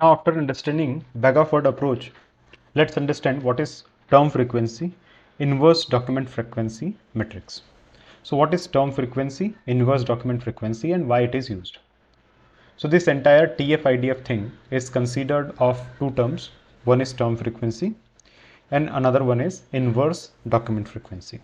Now, after understanding bag-of-word approach, let's understand what is term frequency, inverse document frequency matrix. So what is term frequency, inverse document frequency, and why it is used? So this entire TF-IDF thing is considered of two terms. One is term frequency and another one is inverse document frequency.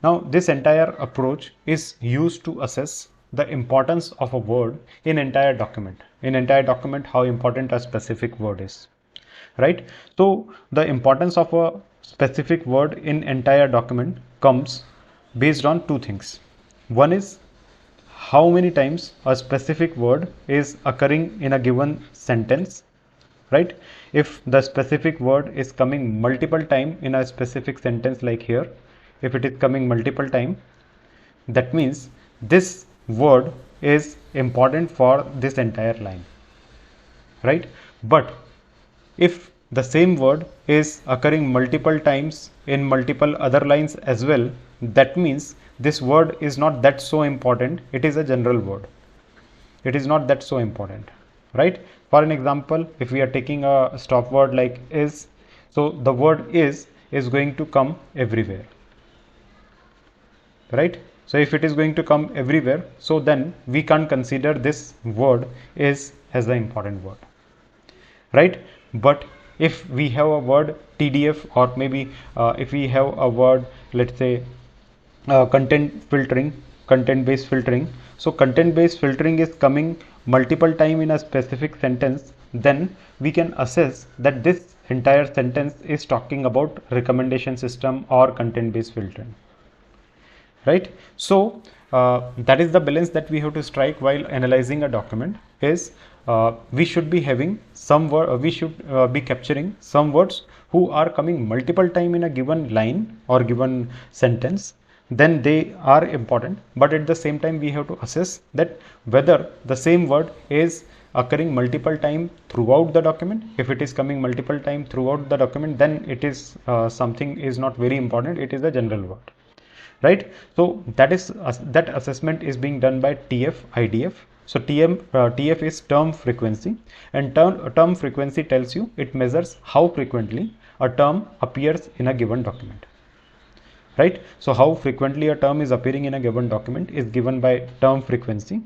Now this entire approach is used to assess the importance of a word in entire document. In entire document, how important a specific word is, right? So the importance of a specific word in entire document comes based on two things. One is how many times a specific word is occurring in a given sentence, right? If the specific word is coming multiple time in a specific sentence, like here, if it is coming multiple time, that means this word is important for this entire line, right? But if the same word is occurring multiple times in multiple other lines as well, that means this word is not that so important. It is a general word. It is not that so important, right? For an example, if we are taking a stop word like is, so the word is going to come everywhere, right? So if it is going to come everywhere, so then we can't consider this word is as the important word, right? But if we have a word TDF, or maybe if we have a word, let's say content filtering, content based filtering, so content based filtering is coming multiple time in a specific sentence, then we can assess that this entire sentence is talking about recommendation system or content based filtering, right? So that is the balance that we have to strike while analyzing a document. Is we should be having some word, we should be capturing some words who are coming multiple time in a given line or given sentence, then they are important. But at the same time, we have to assess that whether the same word is occurring multiple time throughout the document. If it is coming multiple time throughout the document, then it is something is not very important. It is a general word, right? So that is that assessment is being done by TF IDF. So TF is term frequency, and term frequency tells you, it measures how frequently a term appears in a given document, right? So how frequently a term is appearing in a given document is given by term frequency.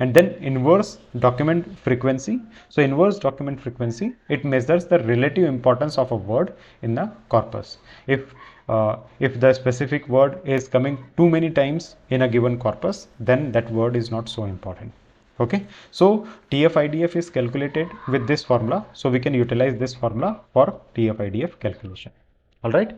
And then inverse document frequency. So inverse document frequency, it measures the relative importance of a word in the corpus. If the specific word is coming too many times in a given corpus, then that word is not so important. Okay, so TF-IDF is calculated with this formula, so we can utilize this formula for TF-IDF calculation. All right.